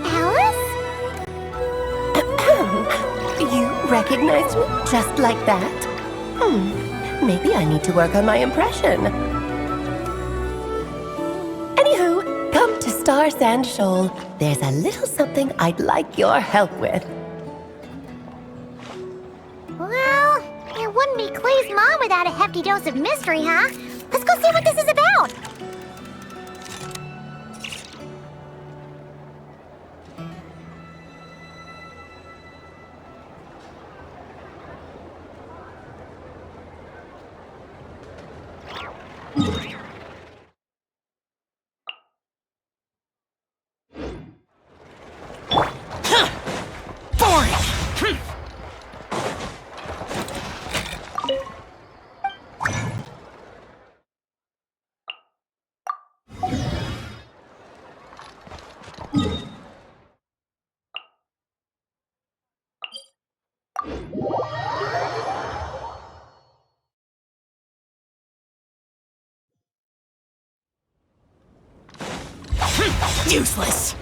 Alice? You recognized me just like that? Maybe I need to work on my impression. Anywho, come to Star Sand Shoal. There's a little something I'd like your help with. Well, it wouldn't be Clay's mom without a hefty dose of mystery, huh? Let's go see what this is about. Useless!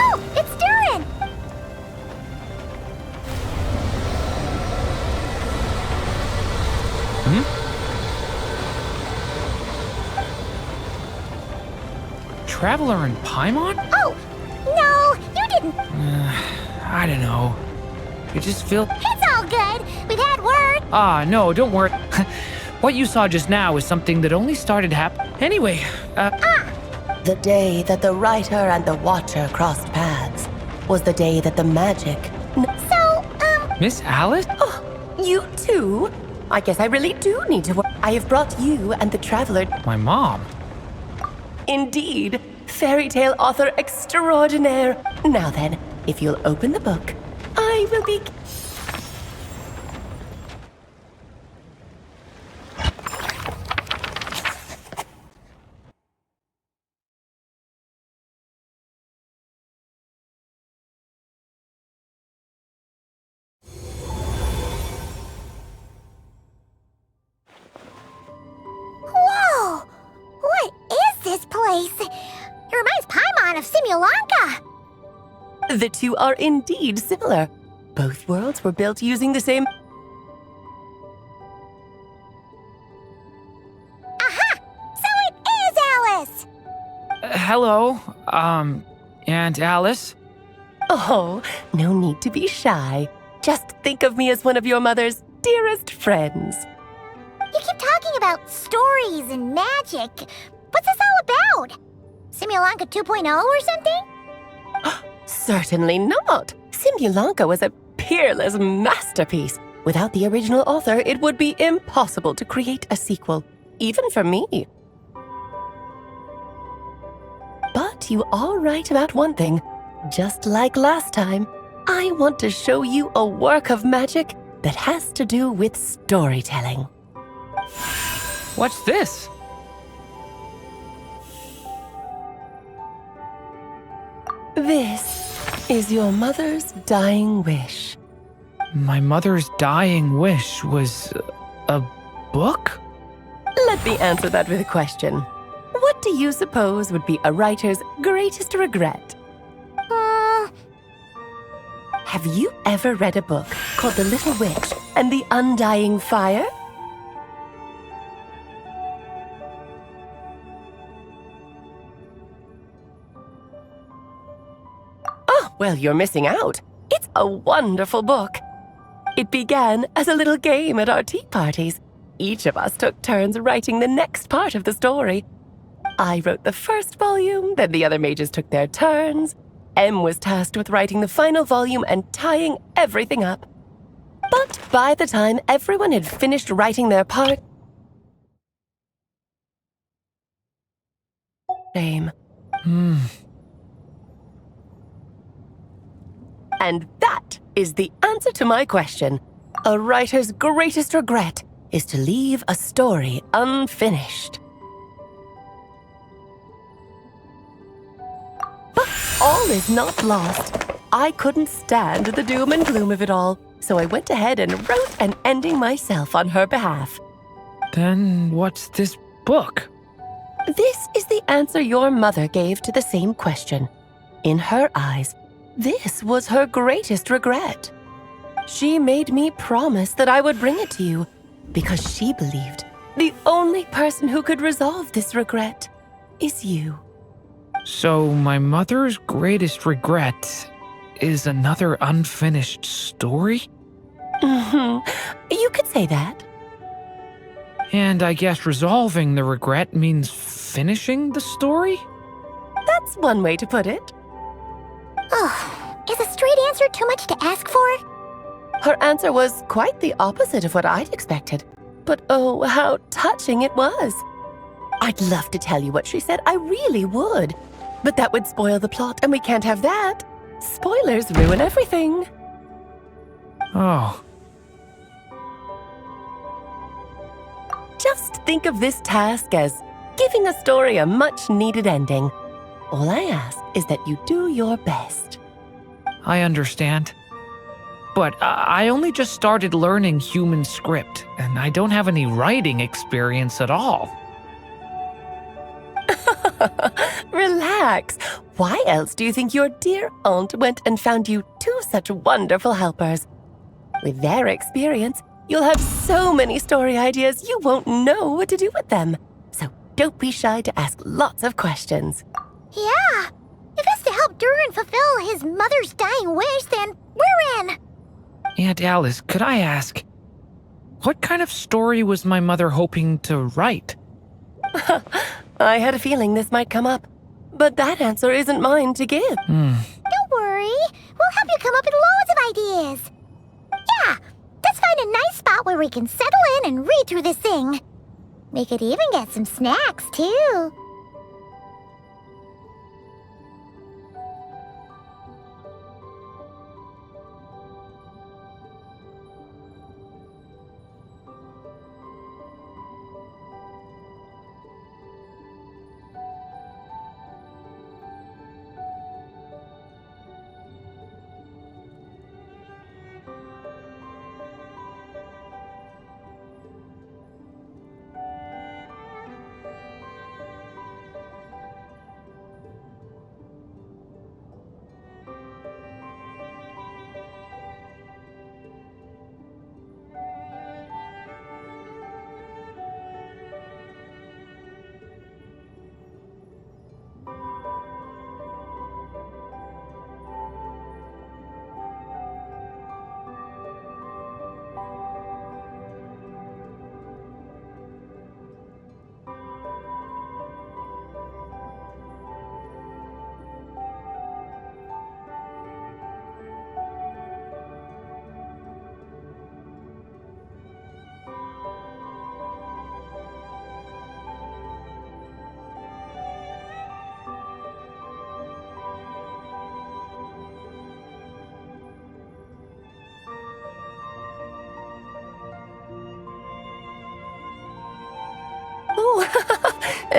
Oh, it's Durin! Traveler in Paimon? Oh, no, you didn't. I don't know. It just feels... It's all good. We've had word. Ah, no, don't worry. What you saw just now is something that only started Anyway, The day that the writer and the watcher crossed paths was the day that the magic... So, Miss Alice? Oh, you too? I guess I really do need to work. I have brought you and the traveler... My mom. Indeed, fairy tale author extraordinaire. Now then, if you'll open the book, I will be... whoa! What is this place? It reminds Paimon of Simulanka. The two are indeed similar. Both worlds were built using the same... Aha! So it is Alice! Hello, Aunt Alice? Oh, no need to be shy. Just think of me as one of your mother's dearest friends. You keep talking about stories and magic. What's this all about? Simulanka 2.0 or something? Certainly not. Simulanka was a peerless masterpiece. Without the original author, it would be impossible to create a sequel, even for me. But you are right about one thing. Just like last time, I want to show you a work of magic that has to do with storytelling. What's this? This is your mother's dying wish. My mother's dying wish was a book? Let me answer that with a question. What do you suppose would be a writer's greatest regret? Have you ever read a book called The Little Witch and the Undying Fire? Well, you're missing out. It's a wonderful book. It began as a little game at our tea parties. Each of us took turns writing the next part of the story. I wrote the first volume, then the other mages took their turns. Em was tasked with writing the final volume and tying everything up. But by the time everyone had finished writing their part... Shame. And that is the answer to my question. A writer's greatest regret is to leave a story unfinished. But all is not lost. I couldn't stand the doom and gloom of it all, so I went ahead and wrote an ending myself on her behalf. Then what's this book? This is the answer your mother gave to the same question. In her eyes, this was her greatest regret. She made me promise that I would bring it to you because she believed the only person who could resolve this regret is you. So my mother's greatest regret is another unfinished story? You could say that. And I guess resolving the regret means finishing the story? That's one way to put it. Oh, is a straight answer too much to ask for? Her answer was quite the opposite of what I'd expected. But oh, how touching it was. I'd love to tell you what she said, I really would. But that would spoil the plot, and we can't have that. Spoilers ruin everything. Oh. Just think of this task as giving a story a much-needed ending. All I ask is that you do your best. I understand. But I only just started learning human script, and I don't have any writing experience at all. Relax. Why else do you think your dear aunt went and found you two such wonderful helpers? With their experience, you'll have so many story ideas you won't know what to do with them. So don't be shy to ask lots of questions. Yeah. If it's to help Durin fulfill his mother's dying wish, then we're in. Aunt Alice, could I ask, what kind of story was my mother hoping to write? I had a feeling this might come up, but that answer isn't mine to give. Don't worry. We'll help you come up with loads of ideas. Yeah, let's find a nice spot where we can settle in and read through this thing. We could even get some snacks, too.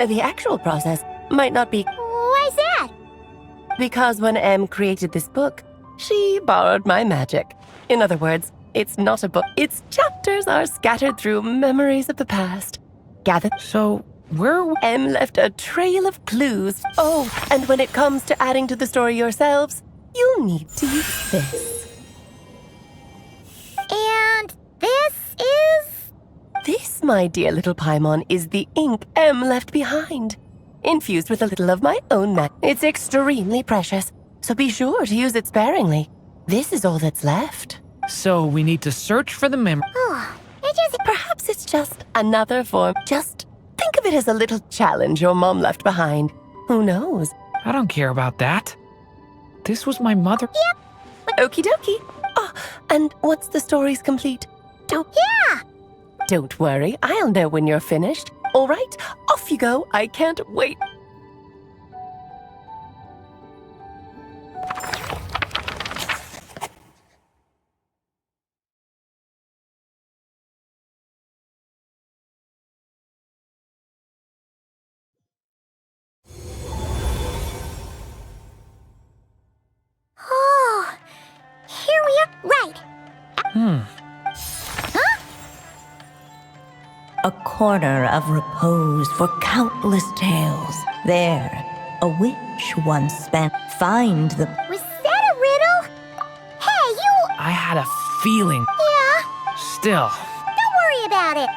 The actual process might not be... Why's that? Because when Em created this book, she borrowed my magic. In other words, it's not a book. Its chapters are scattered through memories of the past. Gathered... So, where... Em left a trail of clues. Oh, and when it comes to adding to the story yourselves, you'll need to use this. And this is... This, my dear little Paimon, is the ink Em left behind. Infused with a little of my own magic. It's extremely precious, so be sure to use it sparingly. This is all that's left. So we need to search for the memory. Oh, Perhaps it's just another form. Just think of it as a little challenge your mom left behind. Who knows? I don't care about that. This was my mother. Okie dokie. Oh, and once the story's complete, don't worry, I'll know when you're finished. All right, off you go. I can't wait. Oh, here we are. Right. A corner of repose for countless tales. There, a witch once spent. Find the... Was that a riddle? Hey, you... I had a feeling. Yeah, Still, don't worry about it.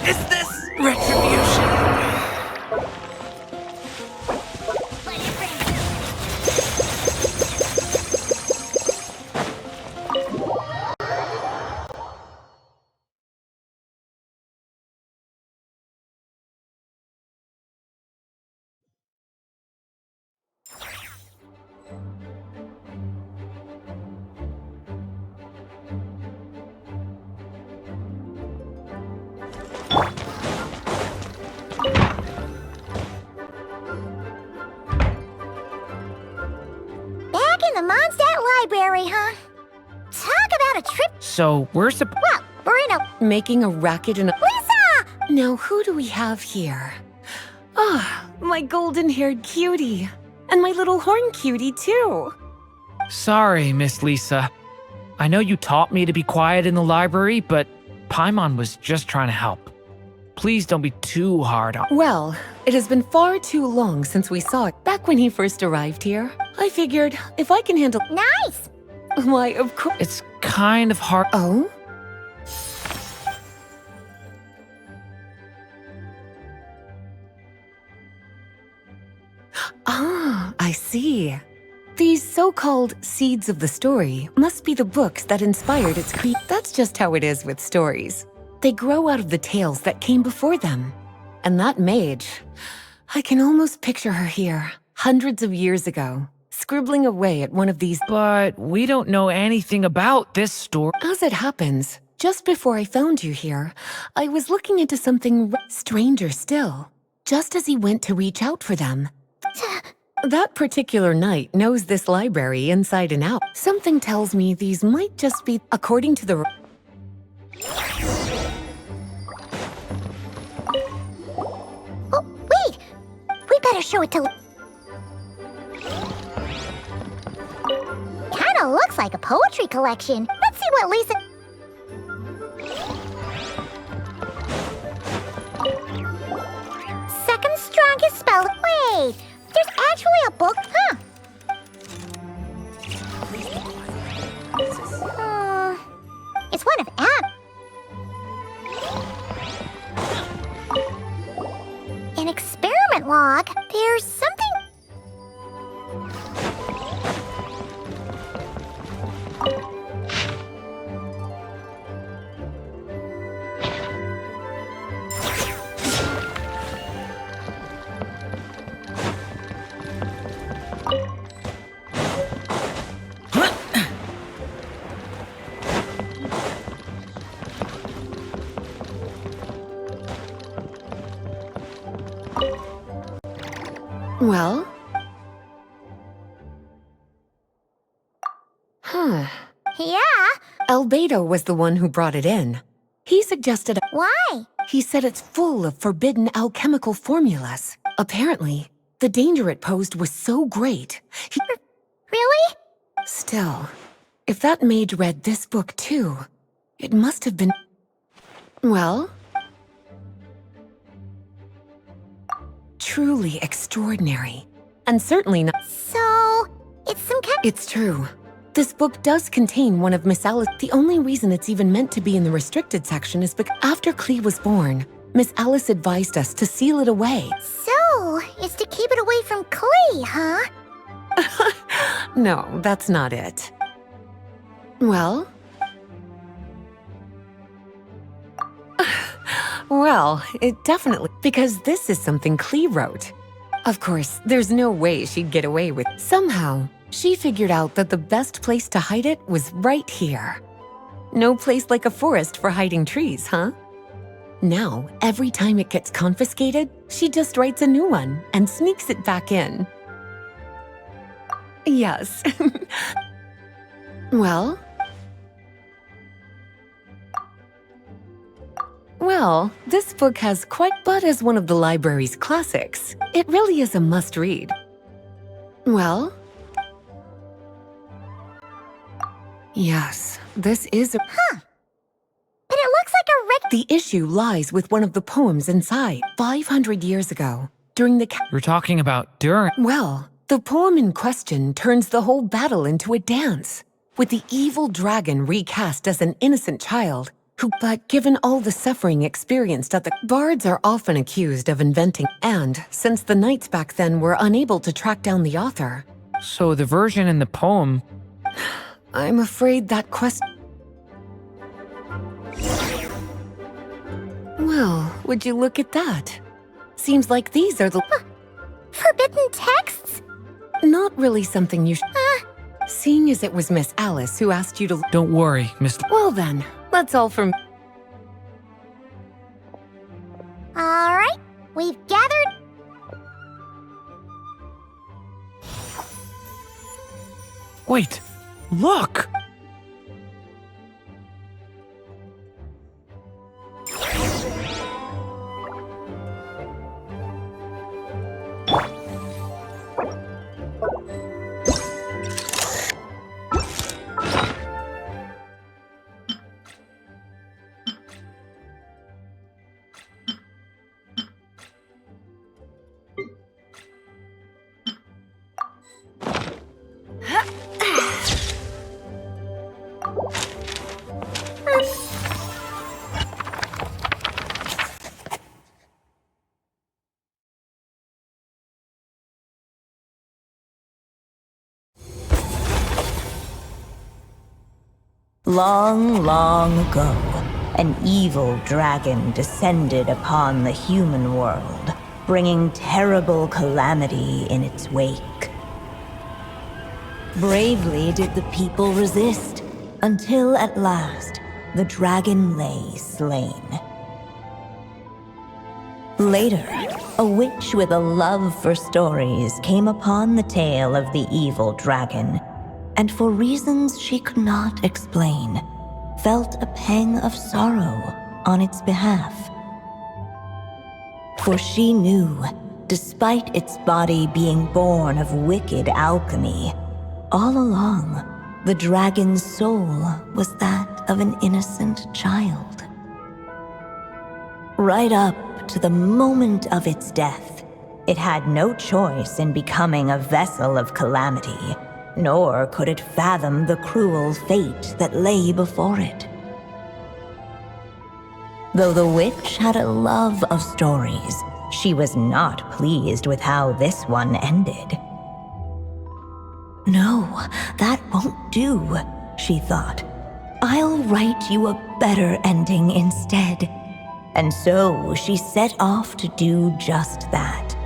is this retribution? Back in the Mondstadt library, huh? Talk about a trip. So where's the... Well, we're in a... Making a racket and a... Lisa! Now, who do we have here? Ah, my golden-haired cutie. And my little horn cutie, too. Sorry, Miss Lisa. I know you taught me to be quiet in the library, but Paimon was just trying to help. Please don't be too hard on... Well, it has been far too long since we saw it back when he first arrived here. I figured if I can handle... Nice! Why, of course... It's kind of hard... Oh? Ah, I see. These so-called seeds of the story must be the books that inspired its That's just how it is with stories. They grow out of the tales that came before them. And that mage, I can almost picture her here, hundreds of years ago, scribbling away at one of these... But we don't know anything about this story. As it happens, just before I found you here, I was looking into something stranger still, just as he went to reach out for them. That particular knight knows this library inside and out. Something tells me these might just be, according to the... Oh, wait! We better show it to... Kinda looks like a poetry collection. Let's see what Lisa... Second strongest spell... Wait! There's actually a book? Huh. It's one of an experiment log. There's something... Well? Huh. Yeah? Albedo was the one who brought it in. He suggested Why? He said it's full of forbidden alchemical formulas. Apparently, the danger it posed was so great. Really? Still, if that mage read this book too, it must have been... Well... truly extraordinary. And certainly not... So, it's some kind... It's true. This book does contain one of Miss Alice. The only reason it's even meant to be in the restricted section is because after Klee was born, Miss Alice advised us to seal it away. So, it's to keep it away from Klee, huh? No, that's not it. Well... well, it definitely... Because this is something Klee wrote. Of course, there's no way she'd get away with... Somehow, she figured out that the best place to hide it was right here. No place like a forest for hiding trees, huh? Now, every time it gets confiscated, she just writes a new one and sneaks it back in. Yes. Well... Well, this book has quite... But as one of the library's classics, it really is a must-read. Well... Yes, this is a... Huh. But it looks like a The issue lies with one of the poems inside. 500 years ago, during the... We're talking about Durin. Well, the poem in question turns the whole battle into a dance, with the evil dragon recast as an innocent child who, but given all the suffering experienced at the... Bards are often accused of inventing, and since the knights back then were unable to track down the author... So the version in the poem... I'm afraid that question... Well, would you look at that? Seems like these are the... forbidden texts? Not really something you Seeing as it was Miss Alice who asked you to... Don't worry, Miss... Well then, that's all from... Alright, we've gathered... Wait! Look! Long, long ago, an evil dragon descended upon the human world, bringing terrible calamity in its wake. Bravely did the people resist, until at last, the dragon lay slain. Later, a witch with a love for stories came upon the tale of the evil dragon, and for reasons she could not explain, felt a pang of sorrow on its behalf. For she knew, despite its body being born of wicked alchemy, all along, the dragon's soul was that of an innocent child. Right up to the moment of its death, it had no choice in becoming a vessel of calamity, nor could it fathom the cruel fate that lay before it. Though the witch had a love of stories, she was not pleased with how this one ended. No, that won't do, she thought. I'll write you a better ending instead. And so she set off to do just that,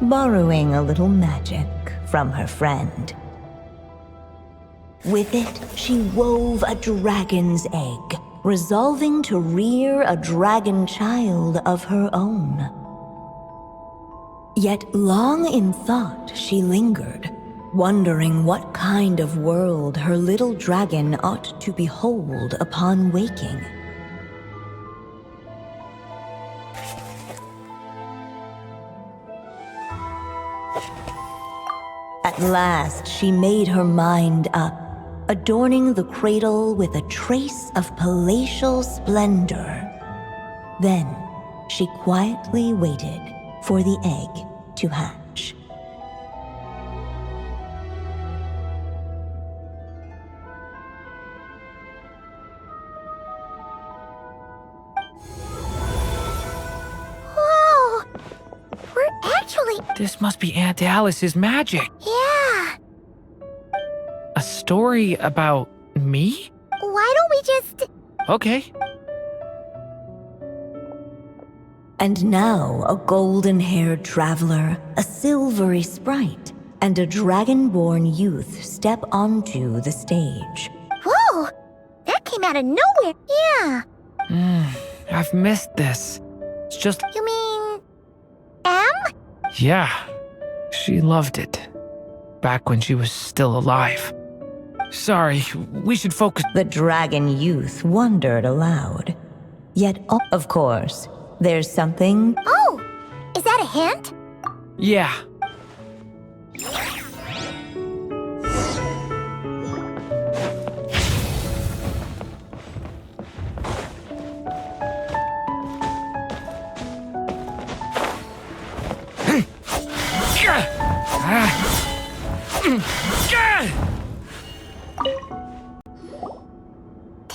borrowing a little magic from her friend. With it, she wove a dragon's egg, resolving to rear a dragon child of her own. Yet long in thought she lingered, wondering what kind of world her little dragon ought to behold upon waking. At last, she made her mind up, adorning the cradle with a trace of palatial splendor. Then, she quietly waited for the egg to hatch. Whoa! We're actually... This must be Aunt Alice's magic. Yeah! A story about me? Why don't we just... Okay. And now a golden-haired traveler, a silvery sprite, and a dragon-born youth step onto the stage. Whoa! That came out of nowhere. Yeah. I've missed this. It's just... You mean... M? Yeah. She loved it. Back when she was still alive. Sorry, we should focus. The dragon youth wondered aloud. Yet, of course, there's something... Oh! Is that a hint? Yeah.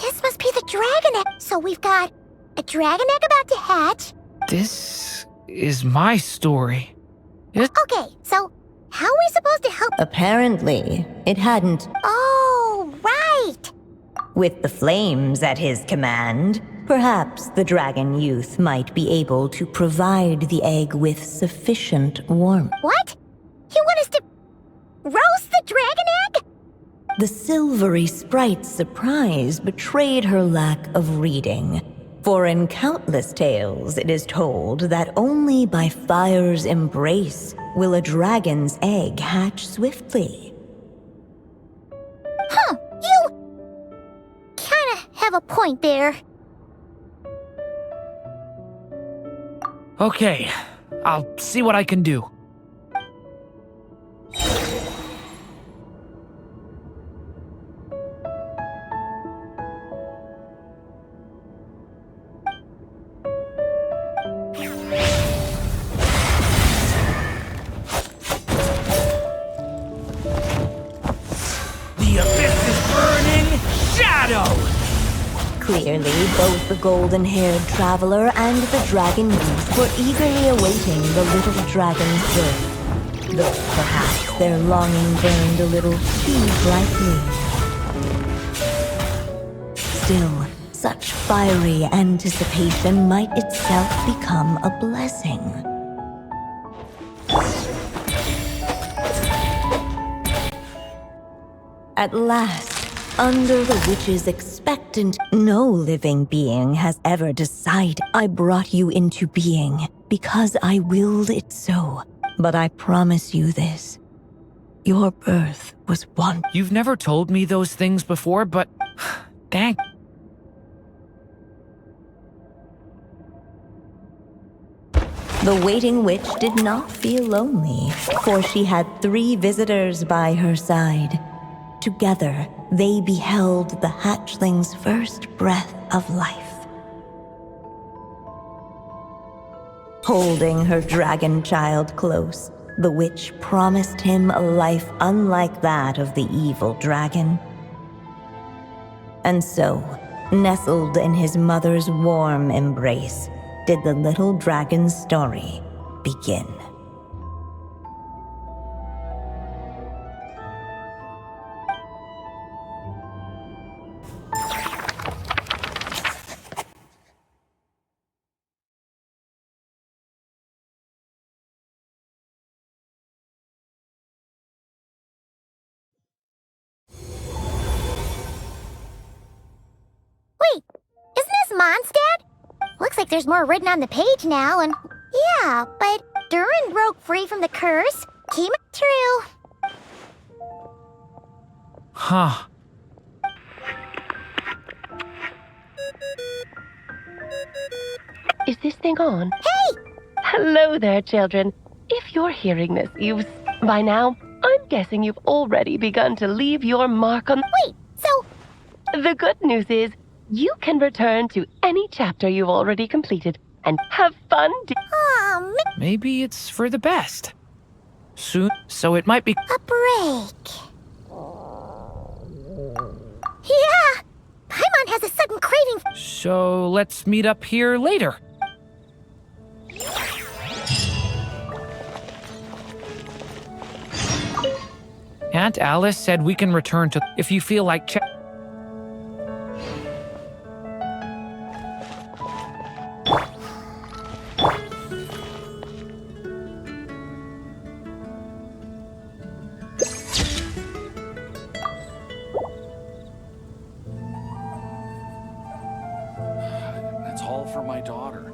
This must be the dragon egg. So we've got a dragon egg about to hatch. This is my story. Okay, so how are we supposed to help? Apparently, it hadn't. Oh, right! With the flames at his command, perhaps the dragon youth might be able to provide the egg with sufficient warmth. What? You want us to roast the dragon egg? The silvery sprite's surprise betrayed her lack of reading. For in countless tales, it is told that only by fire's embrace will a dragon's egg hatch swiftly. Huh, you kinda have a point there. Okay, I'll see what I can do. The abyss is burning shadow! Clearly, both the golden-haired traveler and the dragon youth were eagerly awaiting the little dragon's birth, though perhaps their longing burned a little too brightly. Still, such fiery anticipation might itself become a blessing. At last, under the witch's expectant, no living being has ever decided. I brought you into being because I willed it so. But I promise you this. Your birth was one. You've never told me those things before, but thank. The waiting witch did not feel lonely, for she had 3 visitors by her side. Together, they beheld the hatchling's first breath of life. Holding her dragon child close, the witch promised him a life unlike that of the evil dragon. And so, nestled in his mother's warm embrace, did the little dragon's story begin. Wait, isn't this Mondstadt? Looks like there's more written on the page now, and... Yeah, but Durin broke free from the curse. Came true. Huh. Is this thing on? Hey! Hello there, children. If you're hearing this, by now, I'm guessing you've already begun to leave your mark on. Wait, so The good news is, you can return to any chapter you've already completed and have fun. Maybe it's for the best. Soon, so it might be. A break. Yeah! Paimon has a sudden craving. So let's meet up here later. Aunt Alice said we can return to if you feel like It's all for my daughter.